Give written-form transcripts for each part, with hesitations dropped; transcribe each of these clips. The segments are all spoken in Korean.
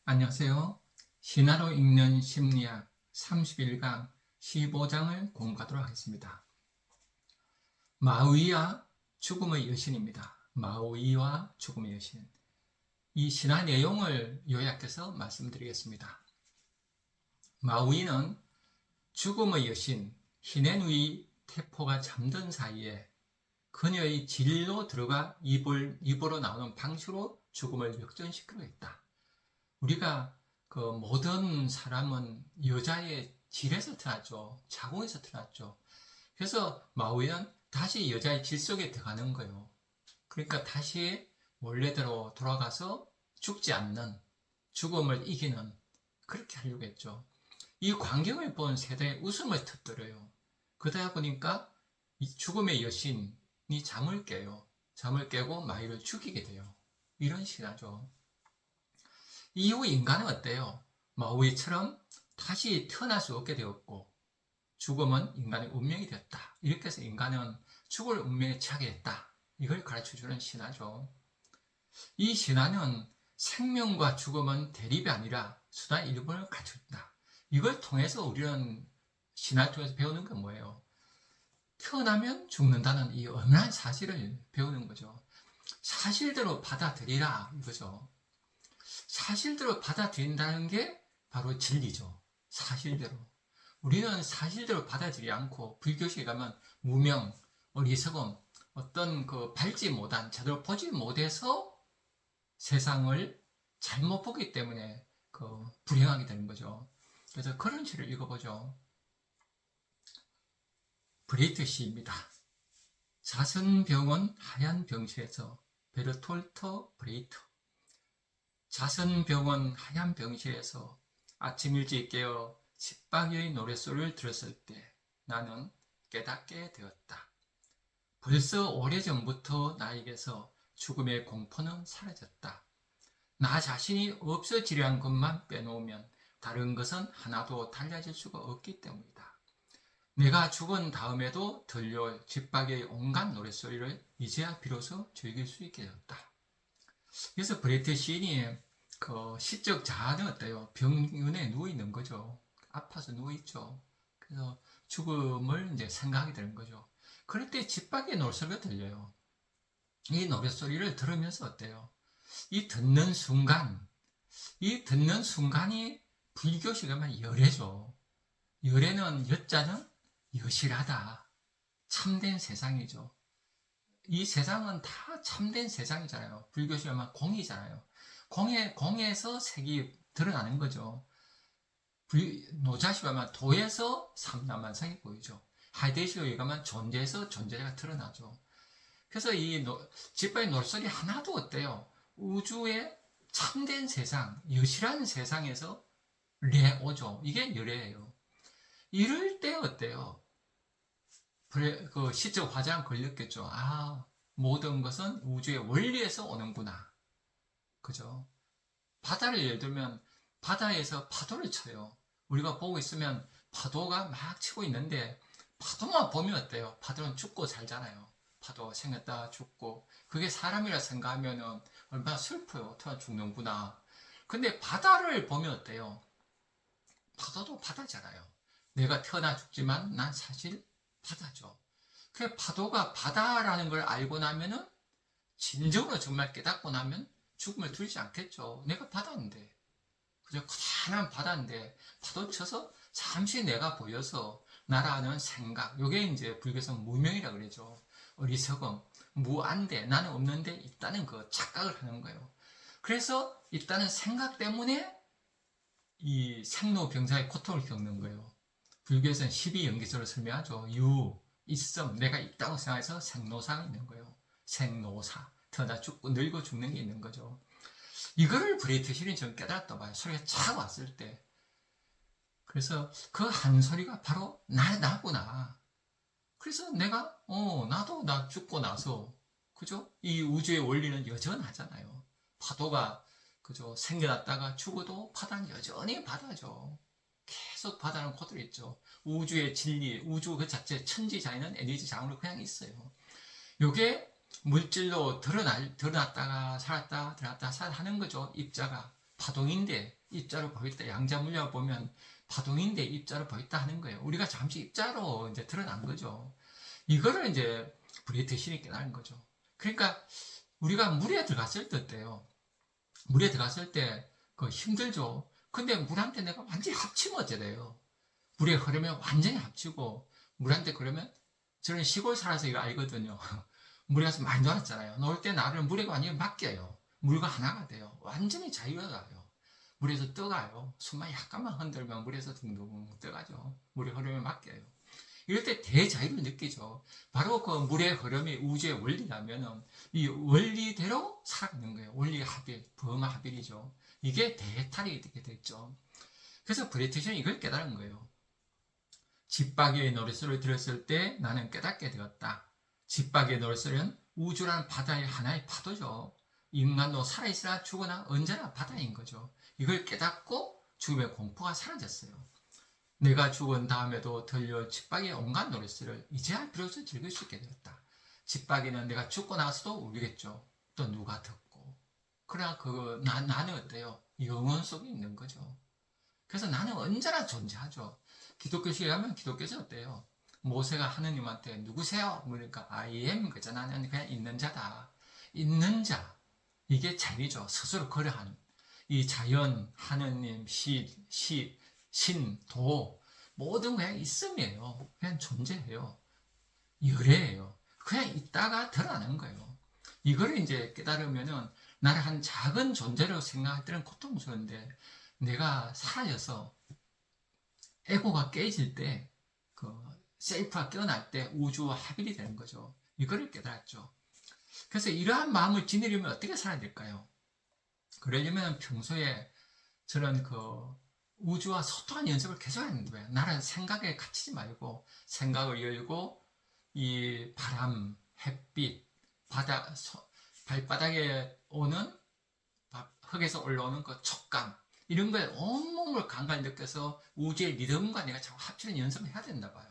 안녕하세요. 신화로 읽는 심리학 31강 15장을 공부하도록 하겠습니다. 마우이와 죽음의 여신입니다. 마우이와 죽음의 여신. 이 신화 내용을 요약해서 말씀드리겠습니다. 마우이는 죽음의 여신 히네누이 태포가 잠든 사이에 그녀의 진리로 들어가 입으로 나오는 방식으로 죽음을 역전시키려 했다. 우리가 그 모든 사람은 여자의 질에서 태어났죠. 자궁에서 태어났죠. 그래서 마우이는 다시 여자의 질 속에 들어가는 거예요. 그러니까 다시 원래대로 돌아가서 죽지 않는, 죽음을 이기는, 그렇게 하려고 했죠. 이 광경을 본 세대에 웃음을 터뜨려요. 그러다 보니까 이 죽음의 여신이 잠을 깨요. 잠을 깨고 마이를 죽이게 돼요. 이런 신화죠. 이후 인간은 어때요? 마우이처럼 다시 태어날 수 없게 되었고 죽음은 인간의 운명이 되었다. 이렇게 해서 인간은 죽을 운명에 처하게 됐다. 이걸 가르쳐주는 신화죠. 이 신화는 생명과 죽음은 대립이 아니라 수단 일본을 가르쳐준다. 이걸 통해서 우리는 신화를 통해서 배우는 건 뭐예요? 태어나면 죽는다는 이 엄연한 사실을 배우는 거죠. 사실대로 받아들이라 이거죠. 사실대로 받아들인다는 게 바로 진리죠. 사실대로. 우리는 사실대로 받아들이지 않고 불교식에 가면 무명, 어리석음, 어떤 그 밟지 못한, 제대로 보지 못해서 세상을 잘못 보기 때문에 그 불행하게 되는 거죠. 그래서 그런 시를 읽어보죠. 브레이트 시입니다. 자선병원 하얀 병실에서 베르톨트 브레이트. 자선병원 하얀 병실에서 아침 일찍 깨어 집박이의 노랫소리를 들었을 때 나는 깨닫게 되었다. 벌써 오래전부터 나에게서 죽음의 공포는 사라졌다. 나 자신이 없어지려는 것만 빼놓으면 다른 것은 하나도 달라질 수가 없기 때문이다. 내가 죽은 다음에도 들려올 집박이의 온갖 노랫소리를 이제야 비로소 즐길 수 있게 되었다. 그래서 브레트 시인이 그 시적 자아는 어때요? 병원에 누워 있는 거죠. 아파서 누워 있죠. 그래서 죽음을 이제 생각하게 되는 거죠. 그럴 때 집 밖에 노랫소리가 들려요. 이 노랫소리를 들으면서 어때요? 이 듣는 순간이 불교식에 만 열애죠. 열애는 여자는 여실하다. 참된 세상이죠. 이 세상은 다 참된 세상이잖아요. 불교식에 만 공이잖아요. 공에서 색이 드러나는 거죠. 노자식에 가면 도에서 삼라만상이 보이죠. 하이데시에 가면 존재에서 존재가 드러나죠. 그래서 이 집바의 노랫소리 하나도 어때요? 우주의 참된 세상, 여실한 세상에서 레오죠. 이게 열애예요. 이럴 때 어때요? 그 시적 화장 걸렸겠죠. 아, 모든 것은 우주의 원리에서 오는구나. 그죠? 바다를 예를 들면 바다에서 파도를 쳐요. 우리가 보고 있으면 파도가 막 치고 있는데 파도만 보면 어때요? 파도는 죽고 살잖아요. 파도 생겼다 죽고 그게 사람이라 생각하면 얼마나 슬퍼요. 태어나 죽는구나. 근데 바다를 보면 어때요? 파도도 바다잖아요. 내가 태어나 죽지만 난 사실 바다죠. 그 파도가 바다라는 걸 알고 나면은 진정으로 정말 깨닫고 나면 죽음을 두리지 않겠죠. 내가 바다인데. 그저 커다란 바다인데 파도 쳐서 잠시 내가 보여서 나라는 생각. 요게 이제 불교에서 무명이라고 그러죠. 어리석음, 무안돼, 나는 없는데 있다는 그 착각을 하는 거예요. 그래서 있다는 생각 때문에 이 생로병사의 고통을 겪는 거예요. 불교에서는 12연기조를 설명하죠. 있음, 내가 있다고 생각해서 생로사가 있는 거예요. 생로사, 태어나 죽고 늙고 죽는 게 있는 거죠. 이거를 브레이트 힐이 좀 깨달았다 봐요. 소리가 착 왔을 때. 그래서 그 한 소리가 바로 나구나. 그래서 내가, 나도 나 죽고 나서, 그죠? 이 우주의 원리는 여전하잖아요. 파도가, 그죠? 생겨났다가 죽어도 바다는 여전히 바다죠. 계속 바다는 그대로 있죠. 우주의 진리, 우주 그 자체 천지자연은 에너지 장으로 그냥 있어요. 요게 물질로 드러났다가 살았다, 드러났다, 살았다 하는 거죠. 입자가. 파동인데 입자로 보였다. 양자물리학 보면 파동인데 입자로 보였다 하는 거예요. 우리가 잠시 입자로 이제 드러난 거죠. 이거를 이제 브레이트 신이 깨달은 거죠. 그러니까 우리가 물에 들어갔을 때 어때요? 물에 들어갔을 때 그 힘들죠. 근데 물한테 내가 완전히 합치면 어째 돼요? 물에 흐르면 완전히 합치고 물한테 그러면 저는 시골 살아서 이거 알거든요. 물에 가서 많이 놀았잖아요. 놀 때 나를 물에 완전히 맡겨요. 물과 하나가 돼요. 완전히 자유가 가요. 물에서 떠가요. 숨만 약간만 흔들면 물에서 둥둥 떠가죠. 물에 흐르면 맡겨요. 이럴 때 대자유를 느끼죠. 바로 그 물의 흐름이 우주의 원리라면 이 원리대로 살아가는 거예요. 원리 합일, 범 합일이죠. 이게 대탈이 되게 됐죠. 그래서 브레이트션이 이걸 깨달은 거예요. 집박이의 노랫소리를 들었을 때 나는 깨닫게 되었다. 집박이의 노랫소리는 우주라는 바다의 하나의 파도죠. 인간도 살아있으나 죽으나 언제나 바다인 거죠. 이걸 깨닫고 죽음의 공포가 사라졌어요. 내가 죽은 다음에도 들려 집박이의 온갖 노랫소리를 이제야 비로소 즐길 수 있게 되었다. 집박이는 내가 죽고 나서도 울리겠죠. 또 누가 듣고. 그러나 나는 어때요? 영혼 속에 있는 거죠. 그래서 나는 언제나 존재하죠. 기독교식에 가면 기독교에서 어때요? 모세가 하느님한테 누구세요? 그러니까 I am 그죠. 나는 그냥 있는 자다. 있는 자. 이게 자리죠. 스스로 거래하는. 이 자연, 하느님, 신, 도 모든 그냥 있음이에요. 그냥 존재해요. 열애예요. 그냥 있다가 드러나는 거예요. 이거를 이제 깨달으면은 나를 한 작은 존재로 생각할 때는 고통스러운데 내가 사라져서 에고가 깨질 때 그 셀프가 깨어날 때 우주와 합일이 되는 거죠. 이거를 깨달았죠. 그래서 이러한 마음을 지니려면 어떻게 살아야 될까요? 그러려면 평소에 저는 그 우주와 소통하는 연습을 계속 하는 거예요. 나는 생각에 갇히지 말고 생각을 열고 이 바람, 햇빛, 발바닥에 오는 흙에서 올라오는 그 촉감 이런 거에 온몸을 감각을 느껴서 우주의 리듬과 내가 자꾸 합치는 연습을 해야 된다 봐요.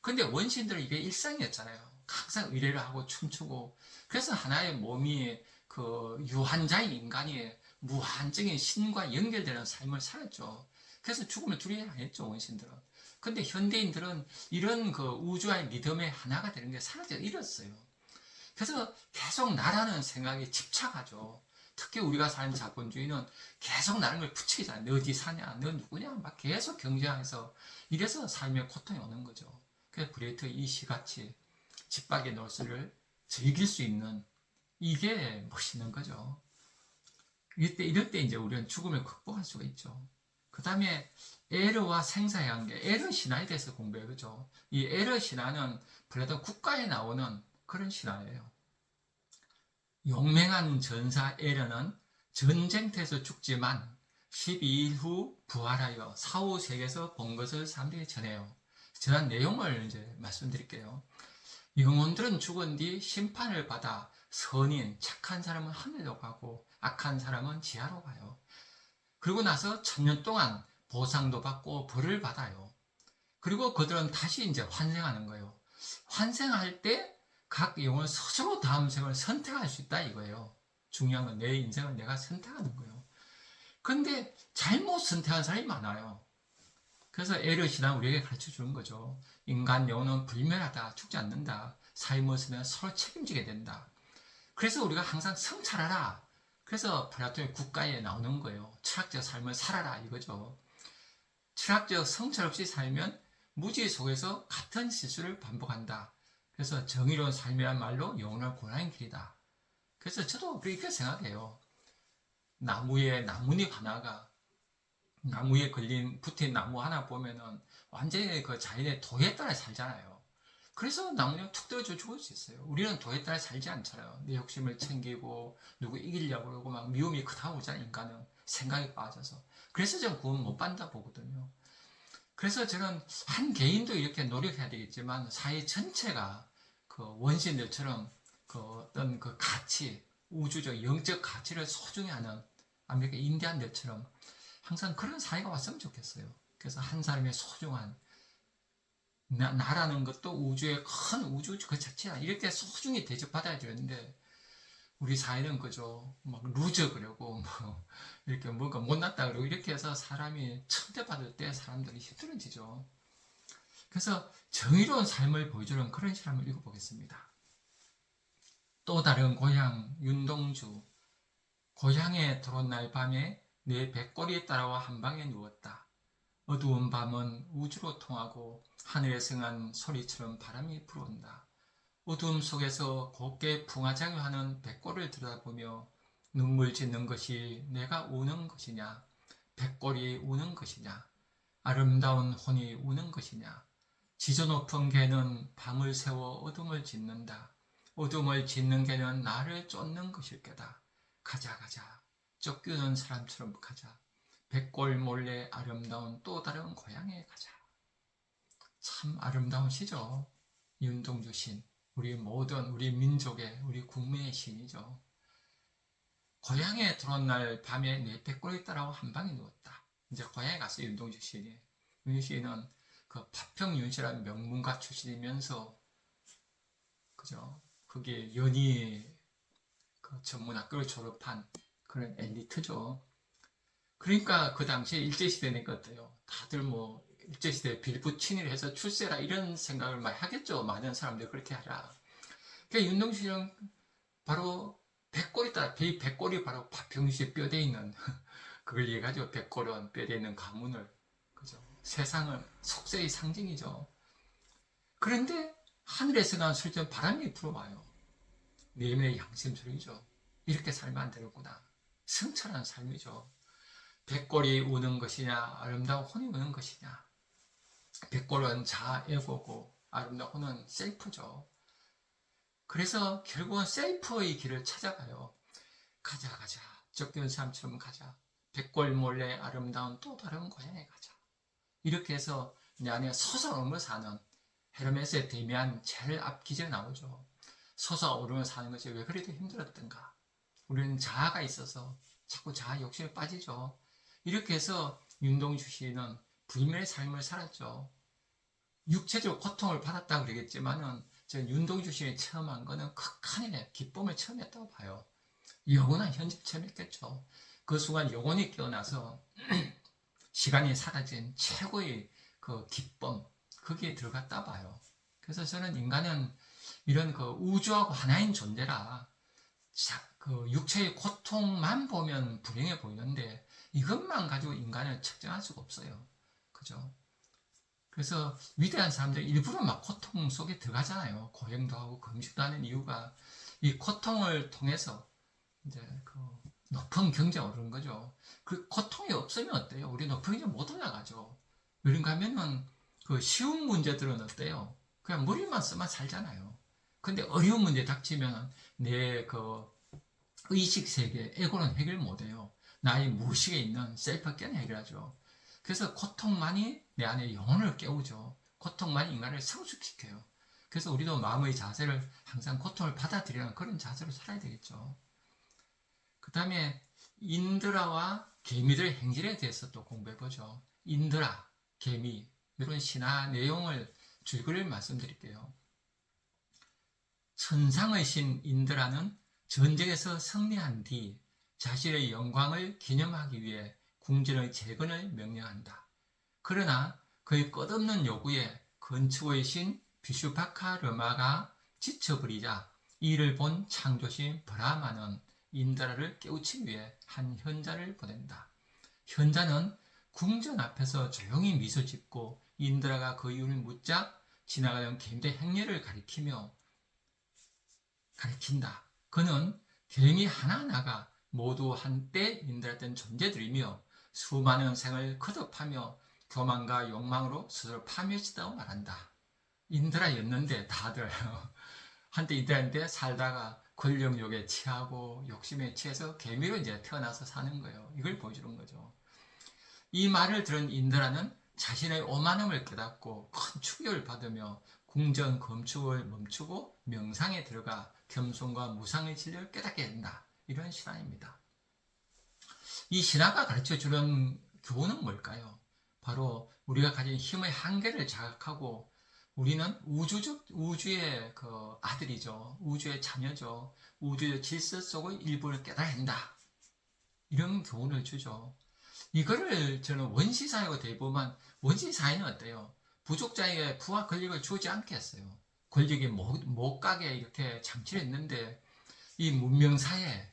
근데 원시인들은 이게 일상이었잖아요. 항상 의뢰를 하고 춤추고 그래서 하나의 몸이 그 유한자인 인간이 무한적인 신과 연결되는 삶을 살았죠. 그래서 죽음을 두려워 안 했죠, 원신들은. 근데 현대인들은 이런 그 우주와의 리듬의 하나가 되는 게 사라져 잃었어요. 그래서 계속 나라는 생각에 집착하죠. 특히 우리가 사는 자본주의는 계속 나는 걸 부추기잖아요. 너 어디 사냐? 너 누구냐? 막 계속 경쟁해서 이래서 삶의 고통이 오는 거죠. 그래서 브레이트 이 시같이 집박의 노릇을 즐길 수 있는 이게 멋있는 거죠. 이럴 때 이제 우리는 죽음을 극복할 수가 있죠. 그 다음에 에르와 생사의 관계, 에르 신화에 대해서 공부해요. 그죠? 이 에르 신화는 플라톤 국가에 나오는 그런 신화예요. 용맹한 전사 에르는 전쟁터에서 죽지만 12일 후 부활하여 사후 세계에서 본 것을 사람들에게 전해요. 전한 내용을 이제 말씀드릴게요. 영혼들은 죽은 뒤 심판을 받아 선인, 착한 사람은 하늘로 가고 악한 사람은 지하로 가요. 그리고 나서 1000년 동안 보상도 받고 벌을 받아요. 그리고 그들은 다시 이제 환생하는 거예요. 환생할 때 각 영혼 스스로 다음 생을 선택할 수 있다 이거예요. 중요한 건 내 인생을 내가 선택하는 거예요. 근데 잘못 선택한 사람이 많아요. 그래서 에르 신앙 우리에게 가르쳐 주는 거죠. 인간 영혼은 불멸하다, 죽지 않는다. 삶을 쓰면 서로 책임지게 된다. 그래서 우리가 항상 성찰하라. 그래서 플라톤의 국가에 나오는 거예요. 철학적 삶을 살아라 이거죠. 철학적 성찰 없이 살면 무지 속에서 같은 실수를 반복한다. 그래서 정의로운 삶이란 말로 영혼을 고난의 길이다. 그래서 저도 그렇게 생각해요. 나무에 나뭇잎 하나가 나무에 붙은 나무 하나 보면은 완전히 그 자연의 도에 따라 살잖아요. 그래서 나무는 툭 떨어져 죽을 수 있어요. 우리는 도에 따라 살지 않잖아요. 내 욕심을 챙기고 누구 이기려고 그러고 막 미움이 크다 오잖아요. 인간은 생각이 빠져서. 그래서 저는 구원 못 받는다 보거든요. 그래서 저는 한 개인도 이렇게 노력해야 되겠지만 사회 전체가 그 원신들처럼 그 어떤 그 가치, 우주적 영적 가치를 소중히 하는 아메리카 인디안들처럼 항상 그런 사회가 왔으면 좋겠어요. 그래서 한 사람의 소중한 나라는 것도 우주의 큰 우주 그 자체야. 이렇게 소중히 대접받아야 되는데 우리 사회는 그죠. 막 루저 그러고 뭐 이렇게 뭔가 못났다 그러고 이렇게 해서 사람이 천대받을 때 사람들이 힘들어지죠. 그래서 정의로운 삶을 보여주는 그런 시 한번 읽어보겠습니다. 또 다른 고향 윤동주. 고향에 들어온 날 밤에 내 백골이 따라와 한 방에 누웠다. 어두운 밤은 우주로 통하고 하늘에 성한 소리처럼 바람이 불어온다. 어두움 속에서 곱게 풍화작용하는 백골을 들여다보며 눈물 짓는 것이 내가 우는 것이냐, 백골이 우는 것이냐, 아름다운 혼이 우는 것이냐. 지저 높은 개는 밤을 새워 어둠을 짓는다. 어둠을 짓는 개는 나를 쫓는 것일 게다. 가자 가자, 쫓기는 사람처럼 가자. 백골 몰래 아름다운 또 다른 고향에 가자. 참 아름다운 시죠. 윤동주 신, 우리 모든 우리 민족의 우리 국민의 신이죠. 고향에 들어온 날 밤에 내 백골이 따라와 한 방에 누웠다. 이제 고향에 갔어요. 윤동주 시인이. 윤동주 시인은 그 파평윤시라는 명문가 출신이면서 그죠? 그게 연희 그 전문학교를 졸업한 그런 엘리트죠. 그러니까 그 당시에 일제시대니까 어때요? 다들 뭐 일제시대 빌붙친일 해서 출세라 이런 생각을 많이 하겠죠. 많은 사람들이 그렇게 하라. 그러니까 윤동주는 바로 백골이 따라 백골이 바로 파평시에 뼈대 있는 그걸 이해가지고 백골은 뼈대 있는 가문을 그죠? 세상을 속세의 상징이죠. 그런데 하늘에서 난 술전 바람이 불어와요. 내면의 양심소리죠. 이렇게 살면 안 되겠구나. 성찰하는 삶이죠. 백골이 우는 것이냐, 아름다운 혼이 우는 것이냐. 백골은 자아에고고 아름다운 혼은 셀프죠. 그래서 결국은 셀프의 길을 찾아가요. 가자 가자, 쫓기는 사람처럼 가자. 백골 몰래 아름다운 또 다른 고향에 가자. 이렇게 해서 내 안에 솟아오르며 사는 헤르메스의 데미안 제일 앞 기제에 나오죠. 솟아오르며 사는 것이 왜 그래도 힘들었던가. 우리는 자아가 있어서 자꾸 자아 욕심에 빠지죠. 이렇게 해서 윤동주 시인은 불멸의 삶을 살았죠. 육체적 고통을 받았다고 그러겠지만은 저 윤동주 시인이 체험한 거는 극한의 기쁨을 체험했다고 봐요. 영원한 현재 체험했겠죠. 그 순간 영혼이 깨어나서 시간이 사라진 최고의 그 기쁨, 거기에 들어갔다 봐요. 그래서 저는 인간은 이런 그 우주하고 하나인 존재라 그 육체의 고통만 보면 불행해 보이는데 이것만 가지고 인간을 측정할 수가 없어요. 그죠? 그래서 위대한 사람들 일부러 막 고통 속에 들어가잖아요. 고행도 하고 금식도 하는 이유가 이 고통을 통해서 이제 그 높은 경제에 오르는 거죠. 그 고통이 없으면 어때요? 우리 높은 경제 못 올라가죠. 그런가 하면은 그 쉬운 문제들은 어때요? 그냥 머리만 쓰면 살잖아요. 근데 어려운 문제 닥치면 내 그 의식 세계, 에고는 해결 못해요. 나의 무의식에 있는 셀프께는 해결하죠. 그래서 고통만이 내 안에 영혼을 깨우죠. 고통만이 인간을 성숙시켜요. 그래서 우리도 마음의 자세를 항상 고통을 받아들이는 그런 자세로 살아야 되겠죠. 그 다음에 인드라와 개미들의 행실에 대해서 또 공부해보죠. 인드라, 개미, 이런 신화 내용을 줄거리를 말씀드릴게요. 천상의 신 인드라는 전쟁에서 승리한 뒤 자신의 영광을 기념하기 위해 궁전의 재건을 명령한다. 그러나 그의 끝없는 요구에 건축의 신 비슈파카르마가 지쳐버리자 이를 본 창조신 브라마는 인드라를 깨우치기 위해 한 현자를 보낸다. 현자는 궁전 앞에서 조용히 미소 짓고 인드라가 그 이유를 묻자 지나가던 개미의 행렬을 가리킨다. 그는 개미 하나하나가 모두 한때 인드라였던 존재들이며 수많은 생을 거듭하며 교만과 욕망으로 스스로 파멸치다고 말한다. 인드라였는데 다들 한때 인드라인데 살다가 권력욕에 취하고 욕심에 취해서 개미로 이제 태어나서 사는 거예요. 이걸 보여주는 거죠. 이 말을 들은 인드라는 자신의 오만함을 깨닫고 큰 충격을 받으며 궁전 건축을 멈추고 명상에 들어가 겸손과 무상의 진리를 깨닫게 된다. 이런 신화입니다. 이 신화가 가르쳐주는 교훈은 뭘까요? 바로 우리가 가진 힘의 한계를 자각하고 우리는 우주의 그 아들이죠. 우주의 자녀죠. 우주의 질서 속의 일부를 깨달아야 한다. 이런 교훈을 주죠. 이거를 저는 원시사회고 대보면, 원시사회는 어때요? 부족자에게 부와 권력을 주지 않겠어요. 권력이 못 가게 이렇게 장치를 했는데, 이 문명사회,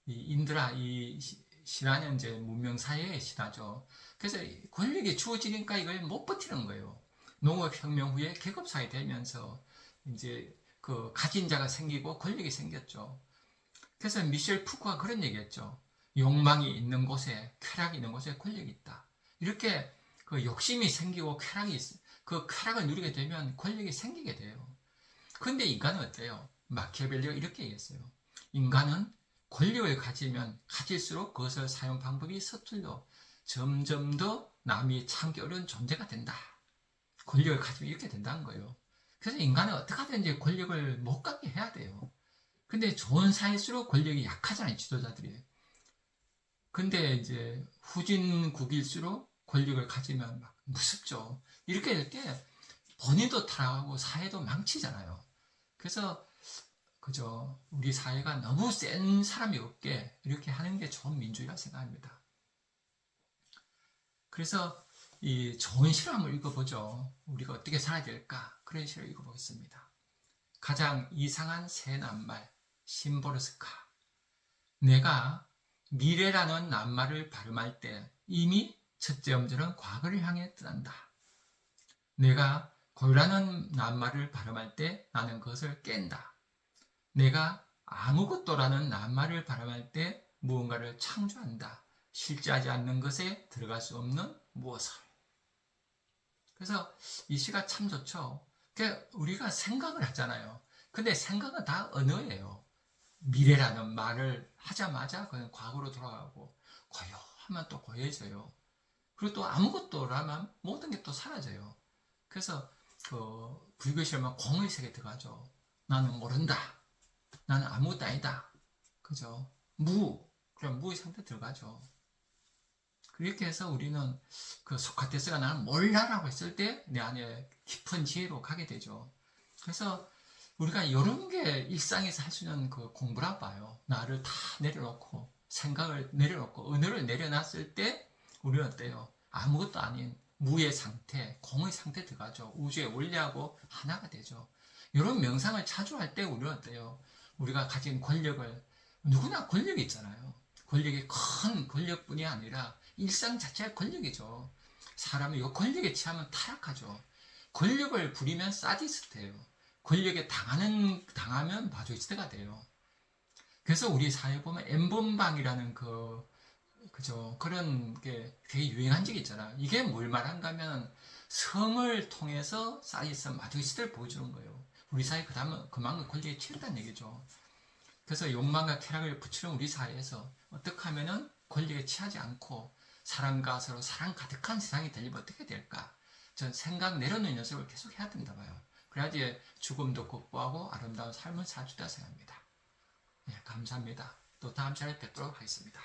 이 인드라, 이 신화는 이제 문명사회의 신화죠. 그래서 권력이 주어지니까 이걸 못 버티는 거예요. 농업혁명 후에 계급사회 되면서 이제 그 가진 자가 생기고 권력이 생겼죠. 그래서 미셸 푸코가 그런 얘기했죠. 욕망이 있는 곳에, 쾌락이 있는 곳에 권력이 있다. 이렇게 그 욕심이 생기고 그 쾌락을 누리게 되면 권력이 생기게 돼요. 근데 인간은 어때요? 마키아벨리가 이렇게 얘기했어요. 인간은 권력을 가지면 가질수록 그것을 사용 방법이 서툴러 점점 더 남이 참기 어려운 존재가 된다. 권력을 가지면 이렇게 된다는 거예요. 그래서 인간은 어떻게 하든지 권력을 못 갖게 해야 돼요. 근데 좋은 사회일수록 권력이 약하잖아요, 지도자들이. 근데 이제 후진국일수록 권력을 가지면 막 무섭죠. 이렇게 될 때 본인도 타락하고 사회도 망치잖아요. 그래서 그저 우리 사회가 너무 센 사람이 없게 이렇게 하는 게 좋은 민주주의라 생각합니다. 그래서 이 좋은 시를 한번 읽어보죠. 우리가 어떻게 살아야 될까? 그런 시를 읽어보겠습니다. 가장 이상한 새 낱말, 심보르스카. 내가 미래라는 낱말을 발음할 때 이미 첫째 음절은 과거를 향해 떠난다. 내가 고요라는 낱말을 발음할 때 나는 그것을 깬다. 내가 아무것도라는 낱말을 발음할 때 무언가를 창조한다. 실제하지 않는 것에 들어갈 수 없는 무엇을. 그래서 이 시가 참 좋죠. 그러니까 우리가 생각을 하잖아요. 근데 생각은 다 언어예요. 미래라는 말을 하자마자 그냥 과거로 돌아가고 고요하면 또 고요해져요. 그리고 또 아무것도라면 모든 게 또 사라져요. 그래서 그 불교시험은 공의 세계에 들어가죠. 나는 모른다. 나는 아무것도 아니다. 그죠? 그럼 무의 상태 들어가죠. 그렇게 해서 우리는 그 소크라테스가 나는 몰라라고 했을 때 내 안에 깊은 지혜로 가게 되죠. 그래서 우리가 이런 게 일상에서 할 수 있는 그 공부라 봐요. 나를 다 내려놓고 생각을 내려놓고 언어를 내려놨을 때 우리는 어때요? 아무것도 아닌 무의 상태, 공의 상태 들어가죠. 우주의 원리하고 하나가 되죠. 이런 명상을 자주 할 때 우리는 어때요? 우리가 가진 권력을, 누구나 권력이 있잖아요. 권력이 큰 권력뿐이 아니라 일상 자체가 권력이죠. 사람이 이 권력에 취하면 타락하죠. 권력을 부리면 사디스트예요. 권력에 당하면 마조이스트가 돼요. 그래서 우리 사회에 보면 N번방이라는 그죠. 그런 게 되게 유행한 적이 있잖아. 이게 뭘 말한가 하면 성을 통해서 사디스 마조이스트를 보여주는 거예요. 우리 사회 그만큼 권력에 취했다는 얘기죠. 그래서 욕망과 쾌락을 붙이는 우리 사회에서 어떻게 하면은 권력에 취하지 않고 사람과 서로 사랑 가득한 세상이 되려면 어떻게 될까? 전 생각 내려놓는 연습을 계속 해야 된다 봐요. 그래야지 죽음도 극복하고 아름다운 삶을 살 수 있다 생각합니다. 네, 감사합니다. 또 다음 시간에 뵙도록 하겠습니다.